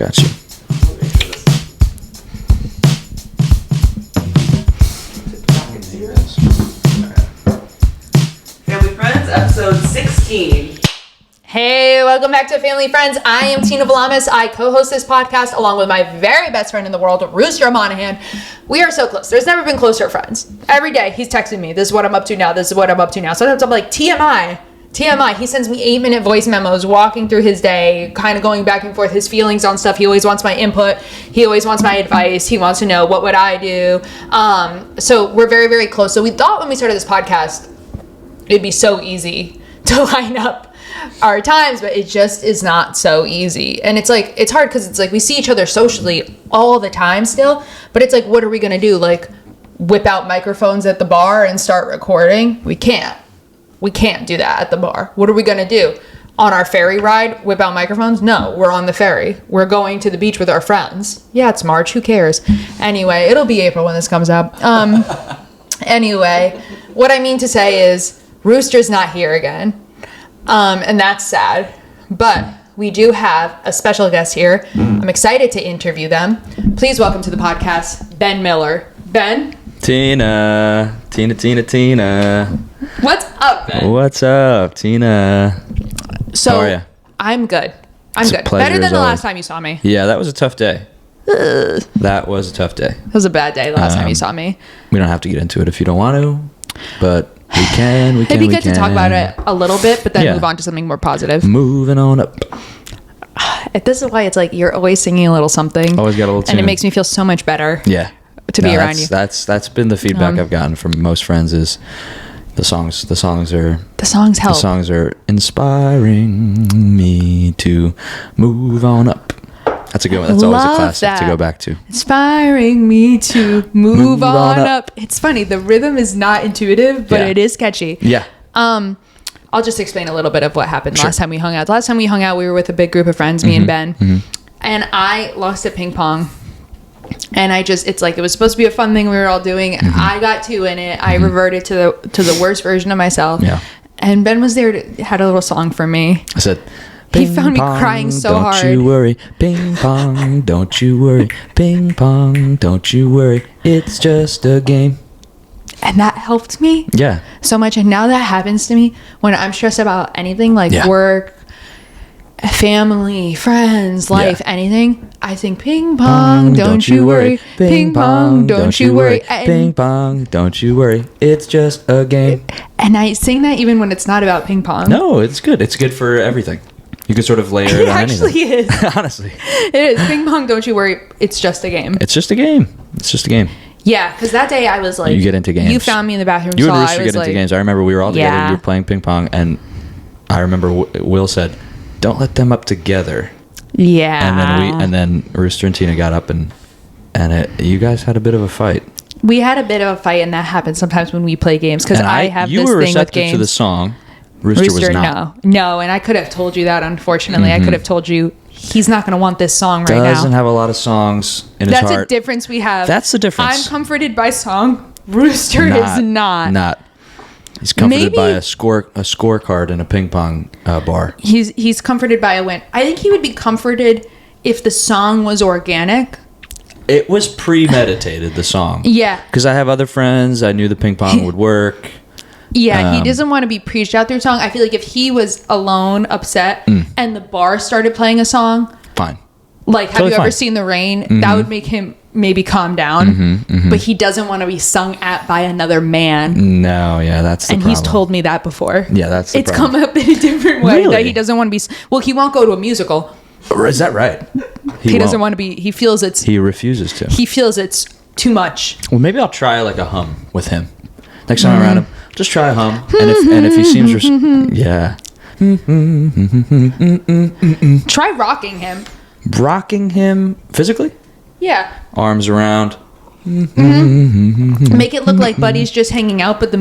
got you. Family Friends, episode 16. Hey, welcome back to Family Friends. I am Tina Valamis. I co-host this podcast along with my very best friend in the world, Rooster Monahan. We are so close. There's never been closer friends. Every day he's texting me, this is what I'm up to now, this is what I'm up to now. Sometimes I'm like, TMI. He sends me 8-minute voice memos walking through his day, kind of going back and forth his feelings on stuff. He always wants my input. He always wants my advice. He wants to know what would I do. So we're very, very close. So we thought when we started this podcast, it'd be so easy to line up our times, but it just is not so easy. And it's like, it's hard because it's like we see each other socially all the time still, but it's like, what are we going to do? Like whip out microphones at the bar and start recording? We can't do that at the bar. What are we going to do? On our ferry ride, whip out microphones? No, we're on the ferry. We're going to the beach with our friends. Yeah, it's March. Who cares? Anyway, it'll be April when this comes out. Anyway, what I mean to say is Rooster's not here again. And that's sad. But we do have a special guest here. I'm excited to interview them. Please welcome to the podcast, Ben Miller. Ben? Tina. What's up, Ben? What's up, Tina? So, How are you? I'm good. It's a good. pleasure Better than as the always. last time you saw me. Yeah, that was a tough day. That was a tough day. It was a bad day the last time you saw me. We don't have to get into it if you don't want to, but we can. It'd be good to talk about it a little bit, but then Yeah. move on to something more positive. Moving on up. This is why it's like you're always singing a little something. Always got a little tune. And it makes me feel so much better Yeah. to be around you. That's been the feedback I've gotten from most friends is the songs The songs help. The songs are inspiring me to move on up. That's a good one. That's always a Love classic to that. go back to. Inspiring me to move on up. It's funny. The rhythm is not intuitive, but it is catchy. Yeah. I'll just explain a little bit of what happened Sure. last time we hung out. Last time we hung out, we were with a big group of friends, me and Ben. And I lost at ping pong. And it's like, it was supposed to be a fun thing we were all doing. I got 2 in it. I reverted to the worst version of myself. Yeah. And Ben was there, had a little song for me. I said, He "Ping found me pong, crying so don't hard. Don't you worry, ping pong, don't you worry, ping pong, don't you worry, it's just a game." And that helped me Yeah. so much. And now that happens to me when I'm stressed about anything like work, family, friends, life, anything. I think ping pong, don't you worry. Ping pong, don't you worry. Ping pong, don't you worry. It's just a game. And I sing that even when it's not about ping pong. No, it's good. It's good for everything. You can sort of layer it It on actually anything. is. Honestly. It is. Ping pong, don't you worry. It's just a game. It's just a game. It's just a game. Yeah, because that day I was like, You get into games. You found me in the bathroom. You and stall. Rooster I was get into like, games. I remember we were all together. Yeah. You were playing ping pong, and I remember Will said, "Don't let them up together." Yeah. And then Rooster and Tina got up and you guys had a bit of a fight. We had a bit of a fight, and that happens sometimes when we play games because And I have you this were thing with receptive games. to the song. Rooster was not. No, and I could have told you that. Unfortunately, I could have told you he's not going to want this song right now. Doesn't have a lot of songs in his heart. That's a difference we have. That's the difference. I'm comforted by song. Rooster is not. Not. He's comforted Maybe- by a scorecard in a ping pong bar. He's comforted by a win. I think he would be comforted if the song was organic. It was premeditated, the song. Yeah. Because I have other friends. I knew the ping pong would work. Yeah, he doesn't want to be preached out through a song. I feel like if he was alone, upset, and the bar started playing a song, Fine. like, have Totally you ever fine. seen The Rain? That would make him maybe calm down. But he doesn't want to be sung at by another man. No, yeah, that's the And problem. he's told me that before. Yeah, that's the It's problem. come up in a different way Really? that he doesn't want to be. Well, he won't go to a musical. Is that right? He doesn't won't. want to be. He feels it's. He refuses to. He feels it's too much. Well, maybe I'll try like a hum with him. Next time I'm around him, just try a hum. And if he seems... yeah. Try rocking him. Rocking him physically? Yeah. Arms around. Make it look like Buddy's just hanging out, but the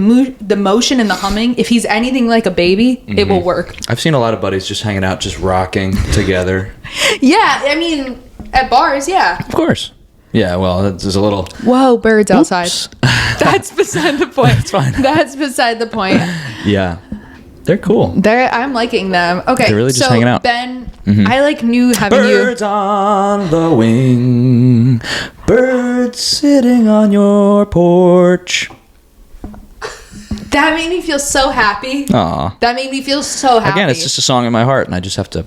motion and the humming, if he's anything like a baby, it will work. I've seen a lot of buddies just hanging out, just rocking together. Yeah, I mean, at bars, yeah. Of course. Yeah, well, that's just a little... Whoa, birds outside. Oops. That's beside the point. That's fine. That's beside the point. Yeah. They're cool. I'm liking them. Okay, They're really just so hanging out. Ben I like knew having Birds you. on the wing, birds sitting on your porch. That made me feel so happy. Aw. That made me feel so happy. Again, it's just a song in my heart, and I just have to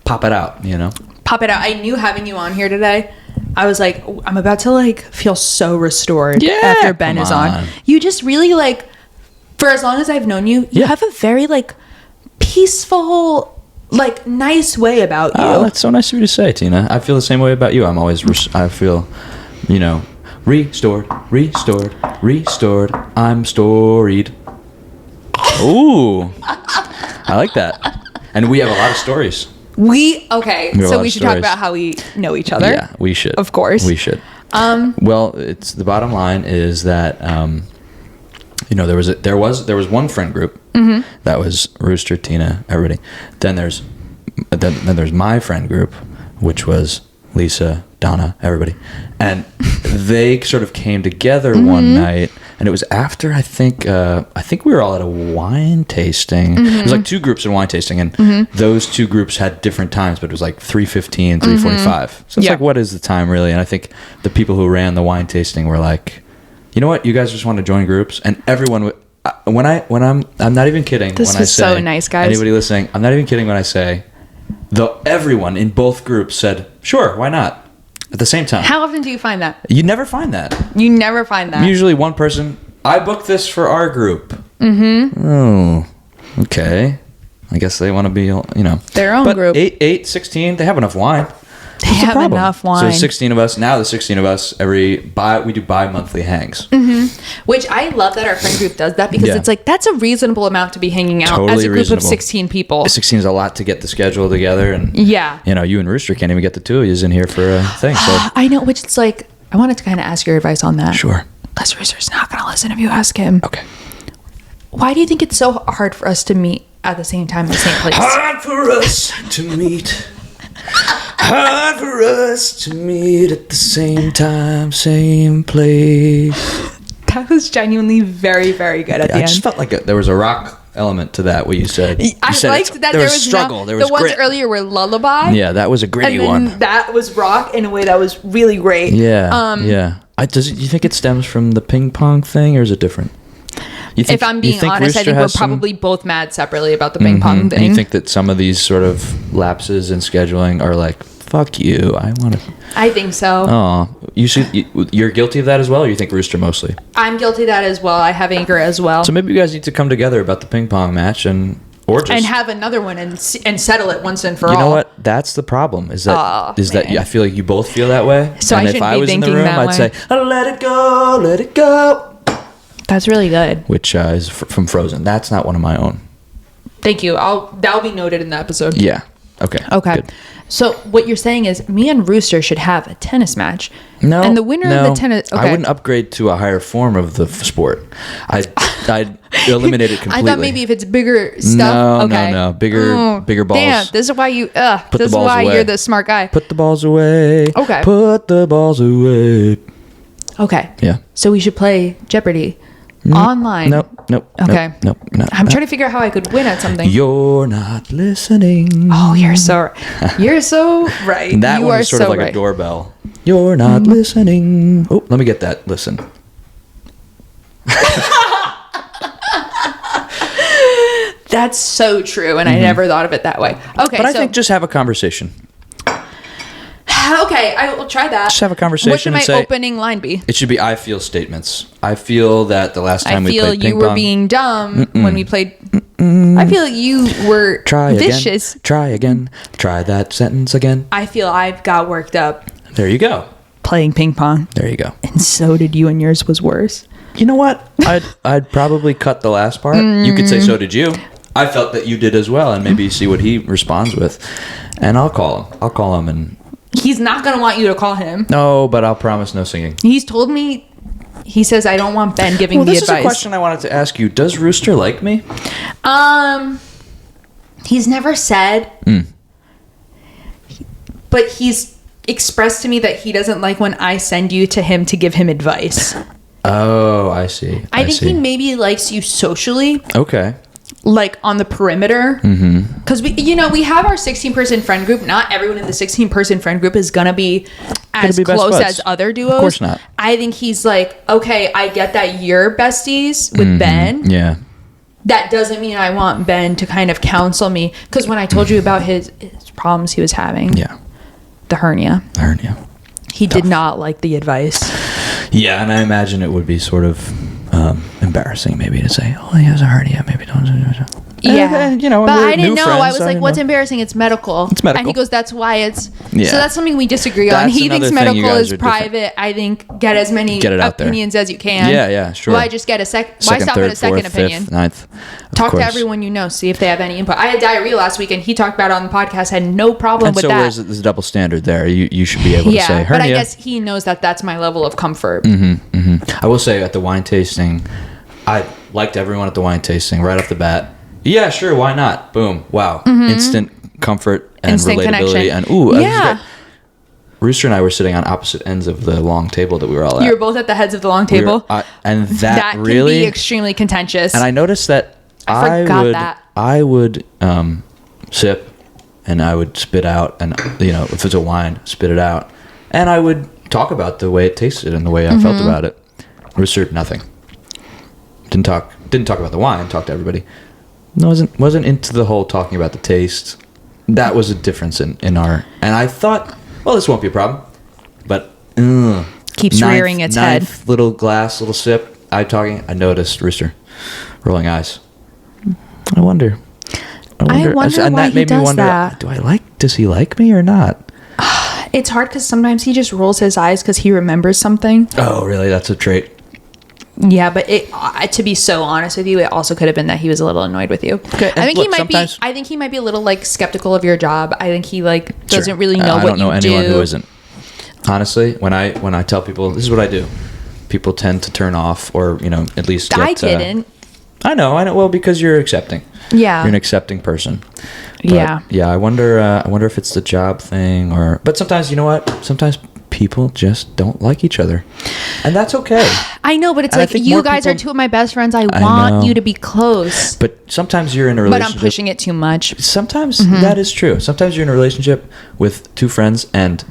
pop it out, you know? Pop it out. I knew having you on here today. I was like, I'm about to like feel so restored after Ben come is on. on. You just really like, for as long as I've known you, you Yeah. have a very like peaceful, like nice way about you. Oh, that's so nice of you to say, Tina. I feel the same way about you. I'm always, I feel, you know, restored, I'm storied. Ooh, I like that. And we have a lot of stories. So we lot should of talk stories. about how we know each other. Yeah, we should. Of course. We should. Well, it's the bottom line is that you know, there was one friend group that was Rooster, Tina, everybody. Then there's my friend group, which was Lisa, Donna, everybody, and they sort of came together one night, and it was after I think we were all at a wine tasting. It was like two groups in wine tasting, and those two groups had different times, but it was like 3:15, 3:45. So it's like, what is the time really? And I think the people who ran the wine tasting were like, you know what, you guys just want to join groups, and everyone would. I'm not even kidding. This when was I say, so nice, guys. Anybody listening, I'm not even kidding when I say, everyone in both groups said, sure, why not? At the same time. How often do you find that? You never find that. You never find that. Usually one person, I booked this for our group. Oh, okay. I guess they want to be, you know. Their own but group. 16, they have enough wine. They What's the have problem? enough wine. So 16 of us, now the 16 of us, we do bi-monthly hangs. Which I love that our friend group does that because Yeah. it's like, that's a reasonable amount to be hanging out Totally as a group reasonable. of 16 people. 16 is a lot to get the schedule together. And, Yeah. you know, you and Rooster can't even get the two of you in here for a thing. So, I know, which it's like, I wanted to kind of ask your advice on that. sure. Because Rooster's not going to listen if you ask him. Okay. Why do you think it's so hard for us to meet at the same time in the same place? Hard for us to meet. Hard for us to meet at the same time, same place. That was genuinely very, very good at the I end. just felt like there was a rock element to that. What you said. I said liked that there was struggle. No, There was the ones grit. earlier were lullaby. Yeah, that was a gritty and then one. that was rock in a way that was really great. Yeah, yeah. You think it stems from the ping pong thing, or is it different? If I'm being honest, I think we're probably both mad separately about the ping pong thing. And you think that some of these sort of lapses in scheduling are like, fuck you, I want to. I think so. Oh, you're guilty of that as well, or you think Rooster mostly? I'm guilty of that as well. I have anger as well. So maybe you guys need to come together about the ping pong match and have another one and settle it once and for all. You know what? That's the problem. Is that I feel like you both feel that way. So and I if shouldn't I be was in the thinking room, that I'd way. say, oh, "Let it go, let it go," That's really good. which is from Frozen. That's not one of my own. Thank you. That'll be noted in the episode. Yeah. Okay. Okay. Good. So what you're saying is me and Rooster should have a tennis match. No. And the winner of the tennis. Okay. I wouldn't upgrade to a higher form of the sport. I'd eliminate it completely. I thought maybe if it's bigger stuff. Okay. No. Bigger balls. Damn. This is why you. Put the This is balls why away. you're the smart guy. Put the balls away. Okay. Put the balls away. Okay. Yeah. So we should play Jeopardy online. Nope. Okay. Nope. I'm trying to figure out how I could win at something. You're not listening. Oh, you're so right. And that you one are is sort so of like right. a doorbell. You're not listening. Oh, let me get that. Listen. That's so true, and I never thought of it that way. Okay, But I think just have a conversation. okay, I will try that. Just have a conversation What should my and say- opening line be? It should be I feel statements. I feel that the last time I we feel played you ping were pong. being dumb when we played. I feel you were Try vicious. again. Try again. Try that sentence again. I feel I've got worked up There you go. playing ping pong, There you go. and so did you, and yours was worse. You know what? I'd probably cut the last part. You could say so did you. I felt that you did as well, and maybe see what he responds with. And I'll call him. I'll call him and He's not gonna want you to call him. no, but I'll promise no singing. He's told me. He says I don't want Ben giving Well, me this is a advice. question I wanted to ask you. Does Rooster like me? He's never said, but he's expressed to me that he doesn't like when I send you to him to give him advice. Oh, I see. I think see. he maybe likes you socially, Okay. like on the perimeter, because we have our 16-person friend group. Not everyone in the 16-person friend group is gonna be as close as other duos. Of course not. I think he's like, okay, I get that you're besties with Ben. Yeah. That doesn't mean I want Ben to kind of counsel me, because when I told you about his problems he was having, the hernia, he did not like the advice. Yeah, and I imagine it would be sort of embarrassing maybe to say, oh, he has a hernia, maybe don't. Yeah, but I didn't know. I was like, what's know. Embarrassing? It's medical. It's medical. And he goes, that's why it's... Yeah. So that's something we disagree on. He thinks medical is private. I think get as many opinions as you can. Yeah, sure. Why just get a why stop at a second opinion? Fifth, ninth. Talk to everyone you know. See if they have any input. I had diarrhea last week, and he talked about it on the podcast. Had no problem with that. Where's the double standard there? You should be able to say hernia. But I guess he knows that that's my level of comfort. I will say at the wine tasting, I liked everyone at the wine tasting right off the bat. Yeah, sure, why not? Boom, wow, instant comfort and instant relatability, connection. Rooster and I were sitting on opposite ends of the long table that we were all at. You were both at the heads of the long table, and that can really be extremely contentious. And I noticed that I would sip and I would spit out, and if it's a wine, spit it out, and I would talk about the way it tasted and the way I felt about it. Rooster, nothing. Didn't talk about the wine. Talked to everybody. Wasn't into the whole talking about the taste. That was a difference in our. And I thought, well, this won't be a problem. But keeps rearing its head. Little glass, little sip. I noticed Rooster rolling eyes. I wonder and why that made me wonder, that. Does he like me or not? It's hard because sometimes he just rolls his eyes because he remembers something. Oh, really? That's a trait. Yeah, but to be so honest with you, it also could have been that he was a little annoyed with you. Okay. I think he might be a little like skeptical of your job. I think he doesn't really know what you do. I don't know anyone who isn't. Honestly, when I tell people this is what I do, people tend to turn off or at least get, I didn't. I know. Well, because you're accepting. Yeah. You're an accepting person. But, yeah. Yeah. I wonder if it's the job thing but sometimes, you know what? Sometimes people just don't like each other, and that's okay. I know, but it's like you guys are two of my best friends. I want you to be close. But sometimes you're in a relationship. But I'm pushing it too much. Sometimes that is true. Sometimes you're in a relationship with two friends, and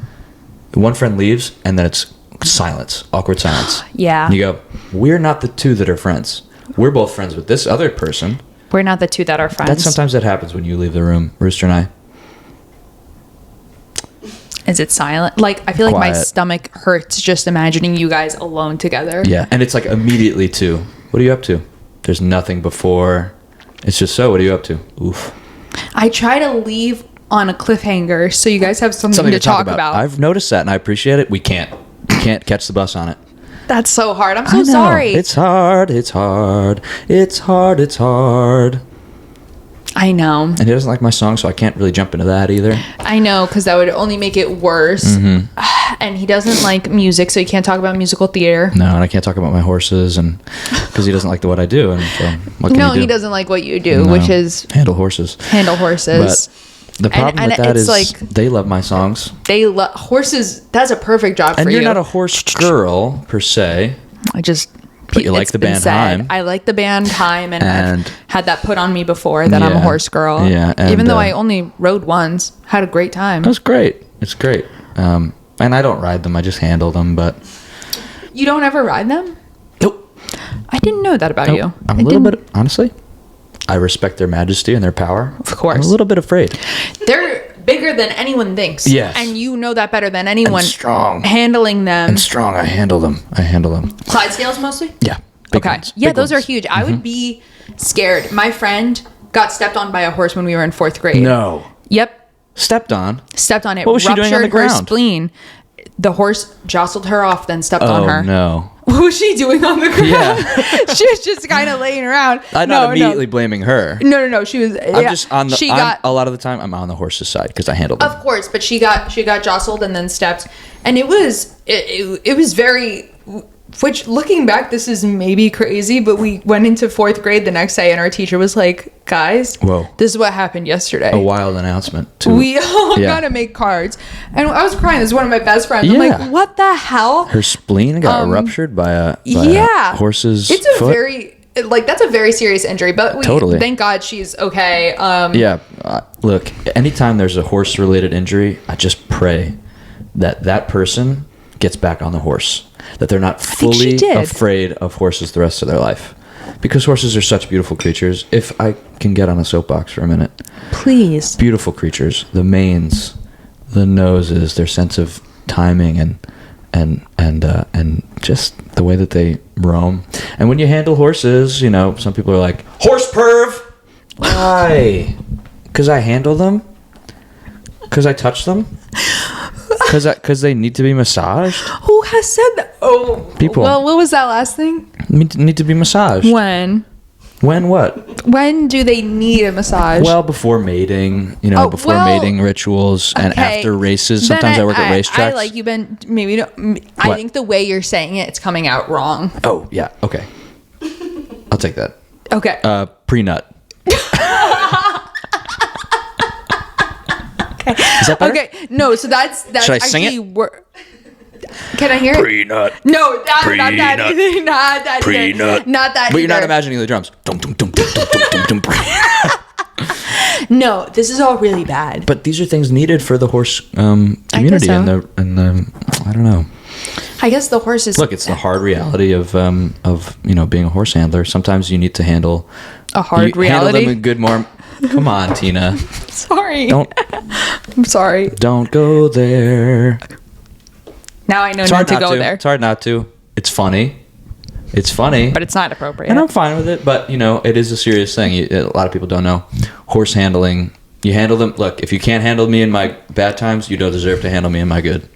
one friend leaves, and then it's silence, awkward silence. Yeah. And you go, we're not the two that are friends. We're both friends with this other person. We're not the two that are friends. Sometimes that happens when you leave the room, Rooster and I. Is it silent? Like, I feel like my stomach hurts just imagining you guys alone together. Yeah, and it's like immediately to, what are you up to? There's nothing before. It's just what are you up to? Oof. I try to leave on a cliffhanger so you guys have something to talk about. I've noticed that and I appreciate it. We can't catch the bus on it. That's so hard. I'm so sorry. It's hard. I know. And he doesn't like my song, so I can't really jump into that either. I know, because that would only make it worse. And he doesn't like music, so he can't talk about musical theater. No, and I can't talk about my horses, and because he doesn't like what I do. And so what can he do? He doesn't like what you do, which is handle horses. But the problem with that is they love my songs. They love horses. That's a perfect job for you. And you're not a horse girl per se. But you like the band Heim. I like the band Heim, and I've had that put on me before that I'm a horse girl. Yeah, even though I only rode once, had a great time. It was great. It's great. And I don't ride them. I just handle them. But you don't ever ride them? Nope. I didn't know that about you. I'm a little bit, honestly. I respect their majesty and their power. Of course. I'm a little bit afraid. They're bigger than anyone thinks. Yes. And you know that better than anyone. And strong. Handling them. And strong. I handle them. Clydesdales mostly? Yeah. Big ones. Yeah, those are huge. I would be scared. My friend got stepped on by a horse when we were in 4th grade. No. Yep. Stepped on it. What was she doing on the ground? Her spleen. The horse jostled her off, then stepped on her. Oh, no. What was she doing on the ground? Yeah. She was just kind of laying around. I'm not immediately blaming her. No. She was. I'm just on the. A lot of the time, I'm on the horse's side because I handled them. Of course, but she got jostled and then stepped, and it was very. Which, looking back, this is maybe crazy, but we went into 4th grade the next day, and our teacher was like, "Guys, whoa, this is what happened yesterday." A wild announcement. We all gotta make cards, and I was crying. This is one of my best friends. I'm like, "What the hell?" Her spleen got ruptured by a horse's It's foot? like that's a very serious injury. But Totally. thank God she's okay. Yeah. Look, anytime there's a horse-related injury, I just pray that that person gets back on the horse, that they're not fully afraid of horses the rest of their life, because horses are such beautiful creatures. If I can get on a soapbox for a minute, please. Beautiful creatures, the manes, the noses, their sense of timing, and just the way that they roam. And when you handle horses, you know, some people are like, horse perv. Why? Because I handle them? Because I touch them? Because they need to be massaged? Who has said that? Oh, people. Well, what was that last thing? Need to be massaged. When what? When do they need a massage? Well, before mating, you know, mating rituals and after races. Sometimes I work at racetracks. I like you, Ben. Maybe I think the way you're saying it, it's coming out wrong. Oh yeah, okay. I'll take that. Okay. Pre-nut. Is that better? Okay. No, so that's Should I sing actually Can I hear it? Pre-nut. No, not that either. Not that Pre-nut. either. Not that But either. you're not imagining the drums. Dum, dum, dum, dum, dum, dum, dum, dum. No, this is all really bad. But these are things needed for the horse community so. and the I don't know. I guess the horse is. Look, it's the hard reality of you know, being a horse handler. Sometimes you need to handle a hard reality. Handle them in good Come on, Tina. Sorry. I'm sorry. Don't go there. Now I know not to go there. It's hard not to. It's funny. But it's not appropriate. And I'm fine with it. But, you know, it is a serious thing. A lot of people don't know. Horse handling. You handle them. Look, if you can't handle me in my bad times, you don't deserve to handle me in my good.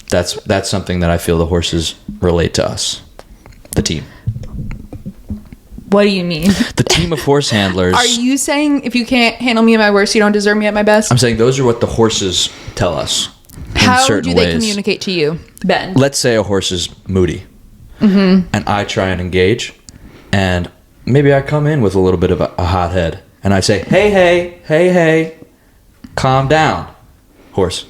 That's something that I feel the horses relate to us. The team. What do you mean? The team of horse handlers. Are you saying if you can't handle me at my worst, you don't deserve me at my best? I'm saying those are what the horses tell us. How do they communicate to you, Ben? Let's say a horse is moody, and I try and engage, and maybe I come in with a little bit of a hot head, and I say, hey, calm down, horse.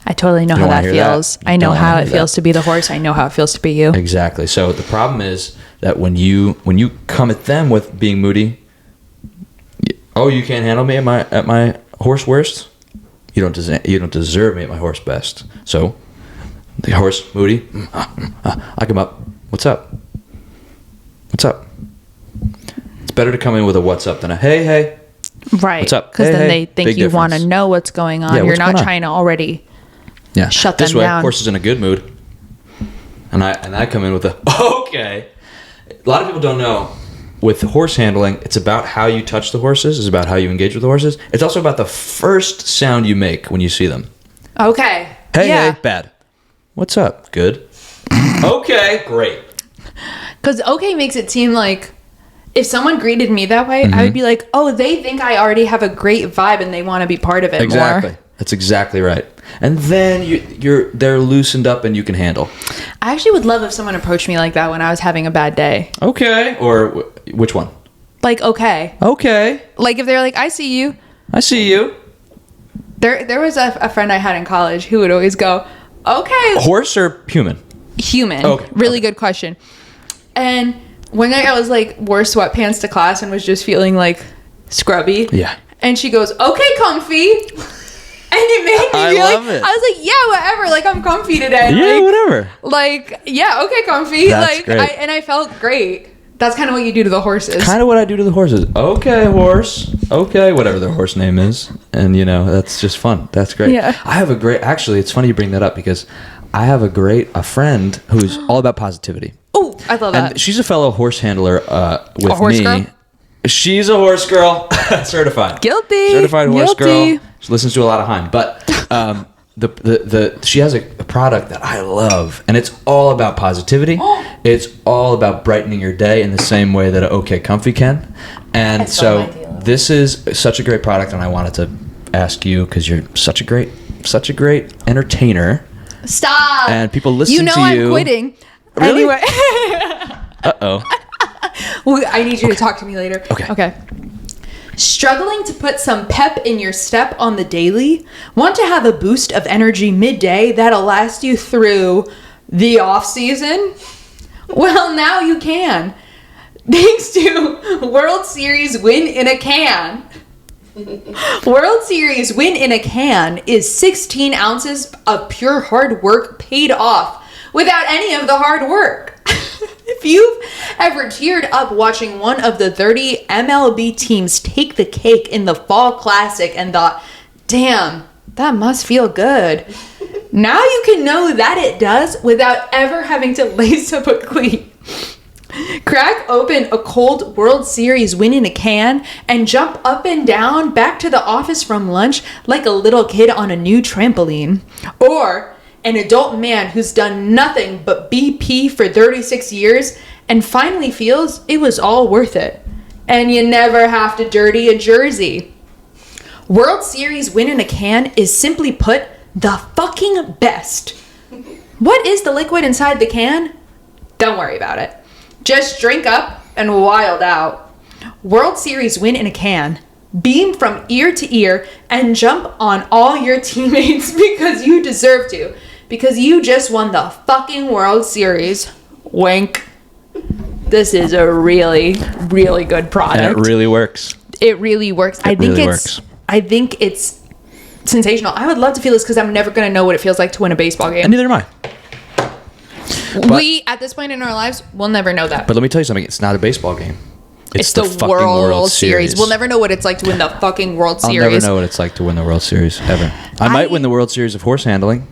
I totally know how that feels. I know how it feels to be the horse. I know how it feels to be you. Exactly. So the problem is that when you come at them with being moody, you can't handle me at my horse worst. You don't deserve me at my horse best. So the horse moody, I come up. What's up? It's better to come in with a what's up than a hey. Right. What's up? Because then they think you want to know what's going on. Yeah, you're not trying to already shut them this way, down. Horse is in a good mood, and I come in with a okay. A lot of people don't know. With horse handling, it's about how you touch the horses. It's about how you engage with the horses. It's also about the first sound you make when you see them. Okay. Hey, bad. What's up? Good. Okay, great. Because okay makes it seem like if someone greeted me that way, I would be like, oh, they think I already have a great vibe and they want to be part of it more. That's exactly right. And then they're loosened up and you can handle. I actually would love if someone approached me like that when I was having a bad day. Okay. Or which one? Like, okay. Okay. Like if they're like, I see you. I see you. There was a friend I had in college who would always go, okay. Horse or human? Human. Okay. Really good question. And one night I was like, wore sweatpants to class and was just feeling like scrubby. Yeah. And she goes, okay, comfy. And it made me feel like, I was like, yeah, whatever. Like, I'm comfy today. Yeah, like, whatever. Like, yeah, okay, comfy. That's like, great. I felt great. That's kind of what you do to the horses. Kind of what I do to the horses. Okay, horse. Okay, whatever their horse name is. And, that's just fun. That's great. Yeah. I have actually, it's funny you bring that up because I have a friend who's all about positivity. Oh, I love that. And she's a fellow horse handler with a horse me. Girl? She's a horse girl. Certified. Guilty. Certified horse Guilty. girl. She listens to a lot of Heim. But she has a product that I love, and it's all about positivity. It's all about brightening your day in the same way that OK Comfy can. And so this is such a great product, and I wanted to ask you because you're such a great entertainer. Stop. And people listen to you. I'm quitting. Really? Anyway. Uh-oh. Well, I need you to talk to me later. Okay. Struggling to put some pep in your step on the daily? Want to have a boost of energy midday that'll last you through the off season? Well, now you can. Thanks to World Series Win in a Can. World Series Win in a Can is 16 ounces of pure hard work paid off without any of the hard work. If you've ever teared up watching one of the 30 MLB teams take the cake in the Fall Classic and thought, damn, that must feel good. Now you can know that it does without ever having to lace up a cleat. Crack open a cold World Series Win in a Can and jump up and down back to the office from lunch like a little kid on a new trampoline. Or an adult man who's done nothing but BP for 36 years and finally feels it was all worth it. And you never have to dirty a jersey. World Series Win in a Can is simply put the fucking best. What is the liquid inside the can? Don't worry about it. Just drink up and wild out. World Series Win in a Can. Beam from ear to ear and jump on all your teammates because you deserve to. Because you just won the fucking World Series. Wink. This is a really, really good product. And it really works. It really works. I think it's sensational. I would love to feel this because I'm never going to know what it feels like to win a baseball game. And neither am I. We, at this point in our lives, will never know that. But let me tell you something. It's not a baseball game. It's the fucking World Series. We'll never know what it's like to win the fucking World Series. I'll never know what it's like to win the World Series, ever. I might win the World Series of horse handling.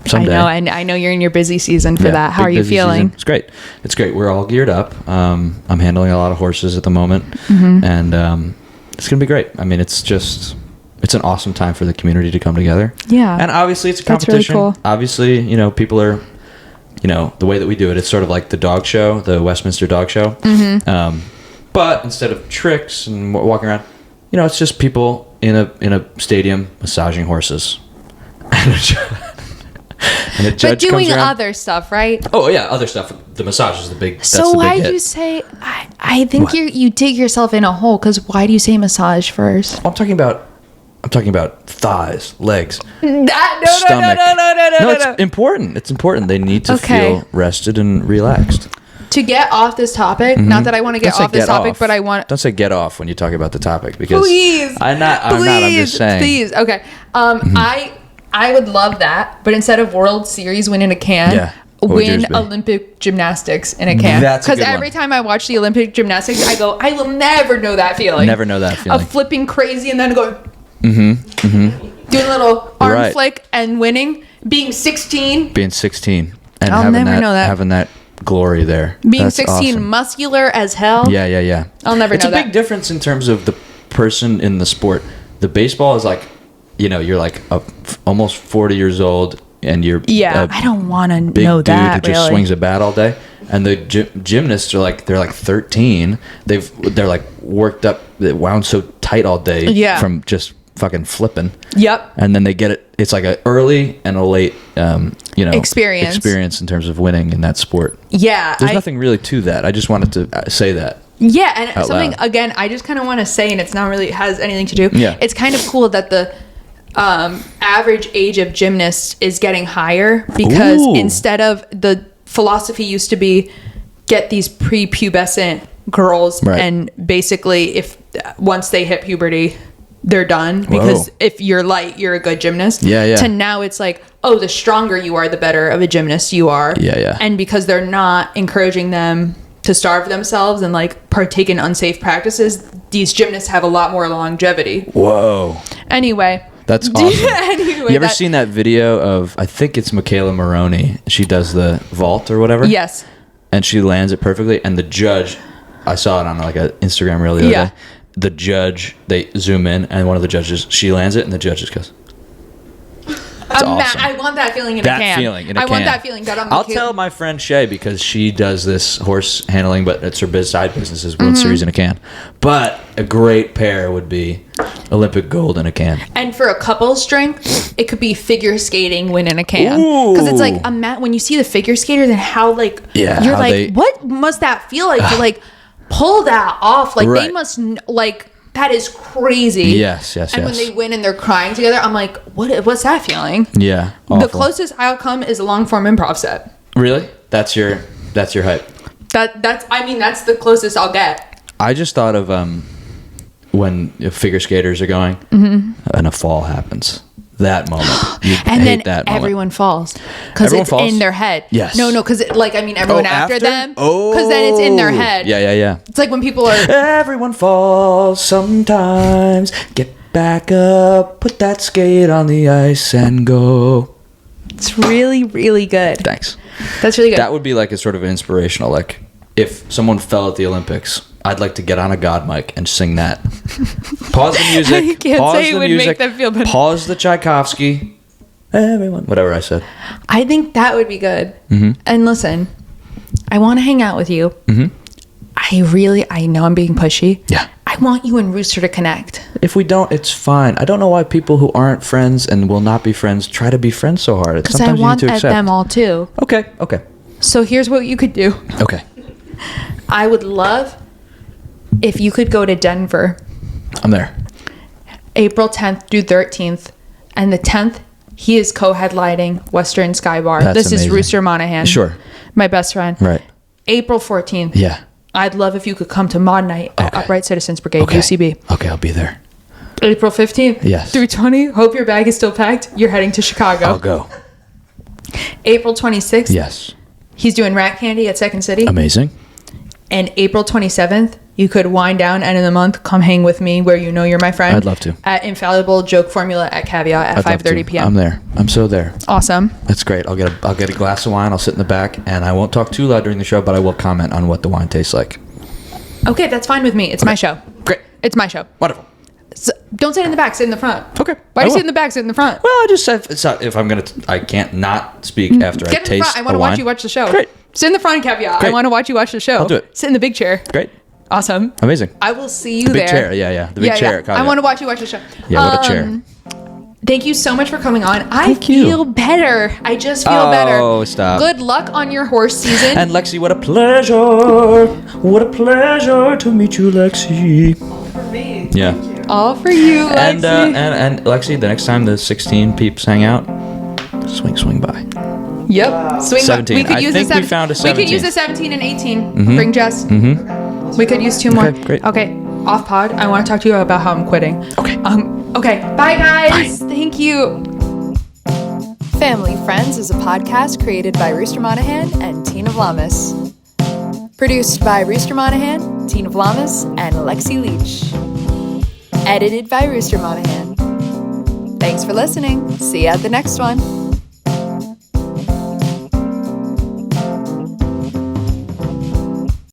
Someday. I know you're in your busy season for that. How are you feeling? Season. It's great. It's great. We're all geared up. I'm handling a lot of horses at the moment. And it's going to be great. I mean, it's an awesome time for the community to come together. Yeah. And obviously it's a competition. That's really cool. Obviously, people are, the way that we do it, it's sort of like the dog show, the Westminster Dog Show. But instead of tricks and walking around, it's just people in a stadium massaging horses. And a judge but doing comes around. other stuff, right? Oh yeah, other stuff. The massage is the big. So that's the why big do hit. you say? I think you dig yourself in a hole. Because why do you say massage first? I'm talking about thighs, legs, No, stomach. No, It's important. It's important. They need to feel rested and relaxed. To get off this topic, not that I want to get off this topic, but I want. Don't say get off when you talk about the topic because. Please. I'm not. I'm just saying. Please. Okay. I would love that, but instead of World Series Win in a can, win Olympic gymnastics in a can. That's a good Because every time I watch the Olympic gymnastics, I go, I will never know that feeling. Never know that feeling. Of flipping crazy and then going, doing a little arm flick and winning, being 16. Being 16 and I'll never know that. having that glory there. Being That's 16, awesome. muscular as hell. Yeah. I'll never know that. It's a big difference in terms of the person in the sport. The baseball is like, you're like almost 40 years old and you're I don't want to big know dude that who just swings a bat all day. And the gymnasts are they're like 13. They're like worked up, they wound so tight all day from just fucking flipping. Yep. And then they get it. It's like an early and a late, experience in terms of winning in that sport. Yeah. There's nothing really to that. I just wanted to say that. Yeah, and something loud. again, I just kind of want to say, and it's not really has anything to do. Yeah. It's kind of cool that the average age of gymnasts is getting higher because instead of the philosophy used to be get these prepubescent girls and basically if once they hit puberty they're done because if you're light you're a good gymnast. To now it's like, oh, the stronger you are the better of a gymnast you are. And because they're not encouraging them to starve themselves and like partake in unsafe practices, these gymnasts have a lot more longevity. Anyway, that's awesome. You ever seen that video of, I think it's Michaela Maroney, she does the vault or whatever? Yes. And she lands it perfectly, and the judge, I saw it on like an Instagram reel the other day, the judge, they zoom in and one of the judges, she lands it and the judge just goes, awesome. I want that feeling in a can. I want that feeling. I'll tell my friend Shay because she does this horse handling, but it's her side business is World Series in a can. But a great pair would be Olympic gold in a can. And for a couple's strength, it could be figure skating win in a can. Because it's like when you see the figure skaters and how you're like, what must that feel like to like pull that off? Like they must like. That is crazy. Yes. And when they win and they're crying together, I'm like, what's that feeling? Yeah. Awful. The closest I'll come is a long form improv set. Really? That's your hype. That's the closest I'll get. I just thought of when figure skaters are going and a fall happens. That moment. And then everyone falls because it's in their head. Yes. No, because everyone after them. Oh. Because then it's in their head. Yeah. It's like when people are. Everyone falls sometimes. Get back up. Put that skate on the ice and go. It's really, really good. Thanks. That's really good. That would be like a sort of inspirational. Like if someone fell at the Olympics, I'd like to get on a God mic and sing that. Pause the music. I can't pause say it the would music, make them feel better. Pause the Tchaikovsky. Everyone, whatever I said. I think that would be good. Mm-hmm. And listen, I want to hang out with you. Mm-hmm. I know I'm being pushy. Yeah. I want you and Rooster to connect. If we don't, it's fine. I don't know why people who aren't friends and will not be friends try to be friends so hard. Because I want them all too. Okay. So here's what you could do. Okay. I would love if you could go to Denver. I'm there. April 10th through 13th. And the 10th, he is co-headlining Western Sky Bar. That's this amazing. is Rooster Monahan. Sure. My best friend. Right. April 14th. Yeah. I'd love if you could come to Mod Night at Upright Citizens Brigade, UCB. Okay, I'll be there. April 15th. Yes. Through 20. Hope your bag is still packed. You're heading to Chicago. I'll go. April 26th. Yes. He's doing Rat Candy at Second City. Amazing. And April 27th, you could wind down end of the month, come hang with me where you know you're my friend. I'd love to. At Infallible Joke Formula at Caveat at 5:30 p.m. I'm there. I'm so there. Awesome. That's great. I'll get a glass of wine. I'll sit in the back, and I won't talk too loud during the show, but I will comment on what the wine tastes like. Okay, that's fine with me. It's my show. Great. It's my show. Wonderful. So don't sit in the back. Sit in the front. Okay. Why do you sit in the back? Sit in the front. Well, I just said if I'm gonna, I can't not speak after I Get in the taste front. I want to watch you watch the show. Great. Sit in the front, Caveat. Great. I want to watch you watch the show. I'll do it. Sit in the big chair. Great. Awesome. Amazing. I will see you The big there. chair. Yeah. The big chair. I want to watch you watch the show. Yeah, what a chair. Thank you so much for coming on. Thank you. feel better. I just feel better. Oh, stop. Good luck on your horse season. And Lexi, what a pleasure. What a pleasure to meet you, Lexi. For me. Yeah. Thank you. All for you, Lexi. And Lexi, the next time the 16 peeps hang out, swing by. Yep. Swing 17. We could I use think the we found a 17. We could use a 17 and 18. Bring Jess. Mm-hmm. We could use 2 more. Okay, great. Okay. Off pod. I want to talk to you about how I'm quitting. Okay. Okay. Bye, guys. Thank you. Family Friends is a podcast created by Rooster Monahan and Tina Vlamis. Produced by Rooster Monahan, Tina Vlamis, and Lexi Leach. Edited by Rooster Monahan. Thanks for listening. See you at the next one.